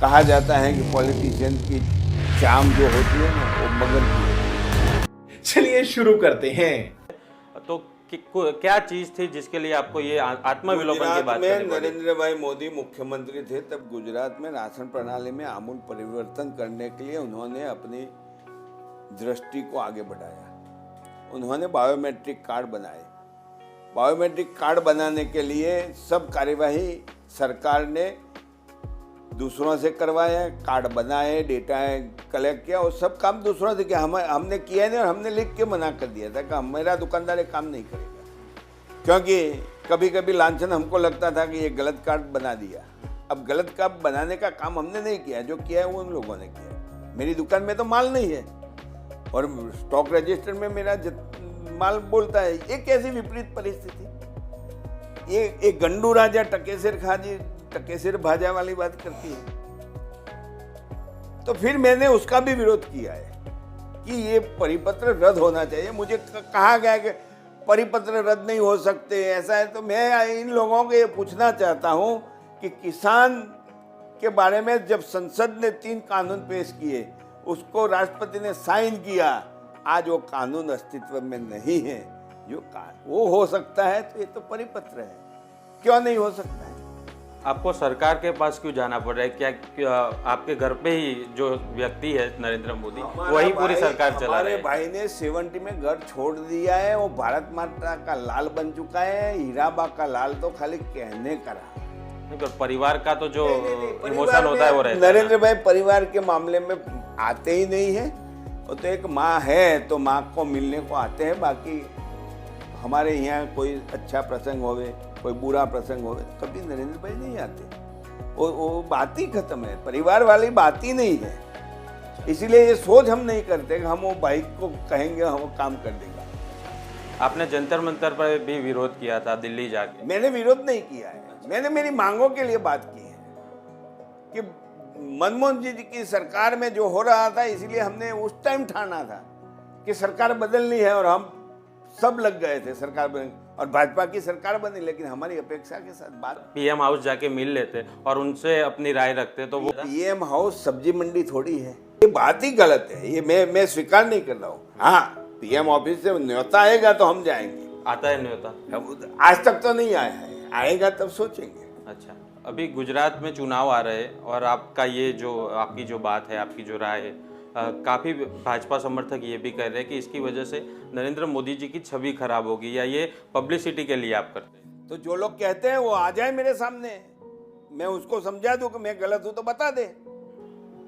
कहा जाता है कि पॉलिटिशियन की चाम जो होती है ना वो मगर की होती है। चलिए शुरू करते हैं। तो क्या चीज थी जिसके लिए आपको ये आत्मविलोपन की गुजरात बात में करनी पड़ी? नरेंद्र भाई मोदी मुख्यमंत्री थे, तब गुजरात में राशन प्रणाली में आमूल परिवर्तन करने के लिए उन्होंने अपनी दृष्टि को आगे बढ़ाया। उन्होंने बायोमेट्रिक कार्ड बनाए। बायोमेट्रिक कार्ड बनाने के लिए सब कार्यवाही सरकार ने दूसरों से करवाया, कार्ड बनाए, डेटा कलेक्ट किया और सब काम दूसरों से किया। हमने किया नहीं और हमने लिख के मना कर दिया था कि मेरा दुकानदार ये काम नहीं करेगा, क्योंकि कभी कभी लांछन हमको लगता था कि ये गलत कार्ड बना दिया। अब गलत कार्ड बनाने का काम हमने नहीं किया, जो किया है वो उन लोगों ने किया। मेरी दुकान में तो माल नहीं है और स्टॉक रजिस्टर में मेरा माल बोलता है। ये कैसी विपरीत परिस्थिति! ये एक गंडू राजा टकेसिर भाजा वाली बात करती है। तो फिर मैंने उसका भी विरोध किया है कि ये परिपत्र रद्द होना चाहिए। मुझे कहा गया कि परिपत्र रद्द नहीं हो सकते, ऐसा है। तो मैं इन लोगों को ये पूछना चाहता हूं कि किसान के बारे में जब संसद ने 3 कानून पेश किए, उसको राष्ट्रपति ने साइन किया, आज वो कानून अस्तित्व में नहीं है। जो वो हो सकता है तो ये तो परिपत्र है, क्यों नहीं हो सकता है? आपको सरकार के पास क्यों जाना पड़ रहा है? क्या आपके घर पे ही जो व्यक्ति है नरेंद्र मोदी, वही पूरी सरकार चला रहे हमारे हैं? भाई ने 70 में घर छोड़ दिया है। वो भारत माता का लाल बन चुका है। हीराबा का लाल तो खाली कहने का रहा। नहीं, पर परिवार का तो जो नहीं, इमोशन होता है वो रहता है। नरेंद्र भाई परिवार के मामले में आते ही नहीं है। वो तो एक माँ है तो माँ को मिलने को आते हैं। बाकी हमारे यहाँ कोई अच्छा प्रसंग होवे, कोई बुरा प्रसंग होवे, कभी नरेंद्र भाई नहीं आते। वो बात ही खत्म है, परिवार वाली बात ही नहीं है। इसीलिए ये सोच हम नहीं करते कि हम वो भाई को कहेंगे हम वो काम कर देगा। आपने जंतर मंतर पर भी विरोध किया था दिल्ली जाके। मैंने विरोध नहीं किया है, मैंने मेरी मांगों के लिए बात की है कि मनमोहन जी की सरकार में जो हो रहा था, इसलिए हमने उस टाइम ठाना था कि सरकार बदलनी है और हम सब लग गए थे सरकार बनी और भाजपा की सरकार बनी। लेकिन हमारी अपेक्षा के साथ बात, पीएम हाउस जाके मिल लेते और उनसे अपनी राय रखते तो वो पीएम हाउस सब्जी मंडी थोड़ी है। ये बात ही गलत है। ये मैं स्वीकार नहीं कर रहा हूँ। हाँ, पीएम ऑफिस से न्योता आएगा तो हम जाएंगे। आता है न्योता? आज तक तो नहीं आया है, आएगा तब सोचेंगे। अच्छा, अभी गुजरात में चुनाव आ रहे हैं और आपका ये जो आपकी जो बात है, आपकी जो राय है, काफ़ी भाजपा समर्थक ये भी कह रहे हैं कि इसकी वजह से नरेंद्र मोदी जी की छवि खराब होगी, या ये पब्लिसिटी के लिए आप करते हैं? तो जो लोग कहते हैं वो आ जाए मेरे सामने, मैं उसको समझा दूं कि मैं गलत हूं तो बता दे।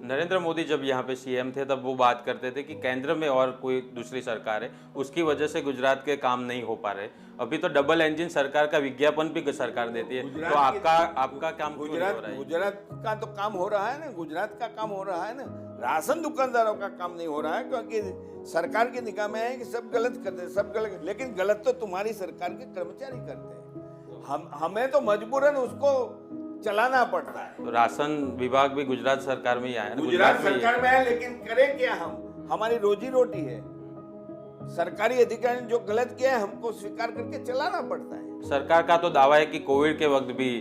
नरेंद्र मोदी जब यहाँ पे सीएम थे तब वो बात करते थे कि केंद्र में और कोई दूसरी सरकार है, उसकी वजह से गुजरात के काम नहीं हो पा रहे। अभी तो डबल इंजन सरकार का विज्ञापन भी सरकार देती है, तो आपका काम क्यों नहीं हो रहा है? गुजरात का तो काम हो रहा है ना, गुजरात का काम हो रहा है ना। राशन दुकानदारों का काम नहीं हो रहा है, क्योंकि सरकार की निगाह में है कि सब गलत करते हैं, सब गलत। लेकिन गलत तो तुम्हारी सरकार के कर्मचारी करते हैं। हमें तो मजबूरन उसको चलाना पड़ता है। तो राशन विभाग भी गुजरात सरकार में ही आया ना, गुजरात में ही सरकार में है, लेकिन करें क्या हम? हमारी रोजी रोटी है। सरकारी अधिकारी जो गलत किया है हमको स्वीकार करके चलाना पड़ता है। सरकार का तो दावा है कि कोविड के वक्त भी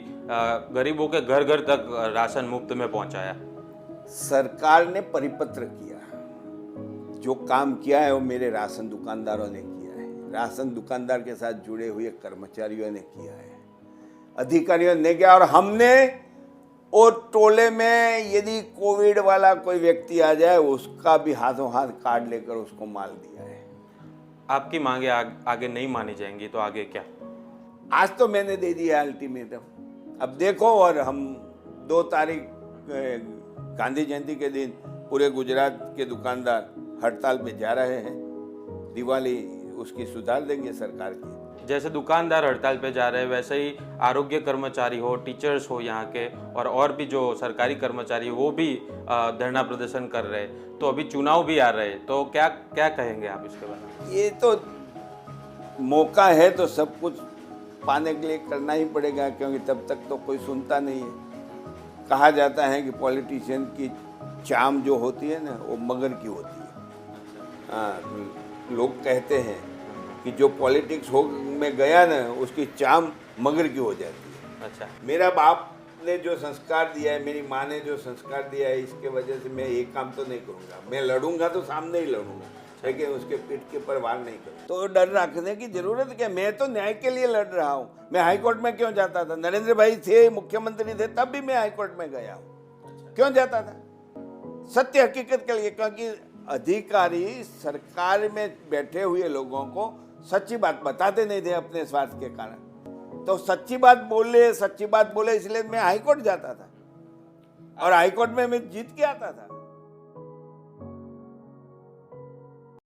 गरीबों के घर घर तक राशन मुफ्त में पहुंचाया। सरकार ने परिपत्र किया, जो काम किया है वो मेरे राशन दुकानदारों ने किया है, राशन दुकानदार के साथ जुड़े हुए कर्मचारियों ने किया है, अधिकारियों ने किया। और हमने और टोले में यदि कोविड वाला कोई व्यक्ति आ जाए उसका भी हाथों हाथ कार्ड लेकर उसको माल दिया है। आपकी मांगे आगे नहीं मानी जाएंगी तो आगे क्या? आज तो मैंने दे दिया अल्टीमेटम, अब देखो। और हम 2 तारीख गांधी जयंती के दिन पूरे गुजरात के दुकानदार हड़ताल पे जा रहे हैं। दिवाली उसकी सुधार देंगे सरकार की। जैसे दुकानदार हड़ताल पे जा रहे हैं, वैसे ही आरोग्य कर्मचारी हो, टीचर्स हो यहाँ के, और भी जो सरकारी कर्मचारी हो, वो भी धरना प्रदर्शन कर रहे हैं। तो अभी चुनाव भी आ रहे हैं, तो क्या क्या कहेंगे आप इसके बारे में? ये तो मौका है तो सब कुछ पाने के लिए करना ही पड़ेगा, क्योंकि तब तक तो कोई सुनता नहीं है। कहा जाता है कि पॉलिटिशियन की चाम जो होती है ना वो मगर की होती है। हाँ, लोग कहते हैं कि जो पॉलिटिक्स हो में गया ना उसकी चाम मगर की हो जाती है। अच्छा, मेरा बाप ने जो संस्कार दिया है, मेरी माँ ने जो संस्कार दिया है, इसके वजह से मैं एक काम तो नहीं करूँगा। मैं लड़ूंगा तो सामने ही लड़ूंगा, लेकिन उसके पीठ के ऊपर वार नहीं करूँगा। तो डर रखने की जरूरत क्या? मैं तो न्याय के लिए लड़ रहा हूँ। मैं हाईकोर्ट में क्यों जाता था? नरेंद्र भाई थे, मुख्यमंत्री थे, तब भी मैं हाईकोर्ट में गया हूँ। क्यों जाता था? सत्य हकीकत के लिए, क्योंकि अधिकारी सरकार में बैठे हुए लोगों को सच्ची बात बताते नहीं थे अपने स्वार्थ के कारण। तो सच्ची बात बोले, इसलिए मैं हाईकोर्ट जाता था और हाईकोर्ट में मैं जीत के आता था।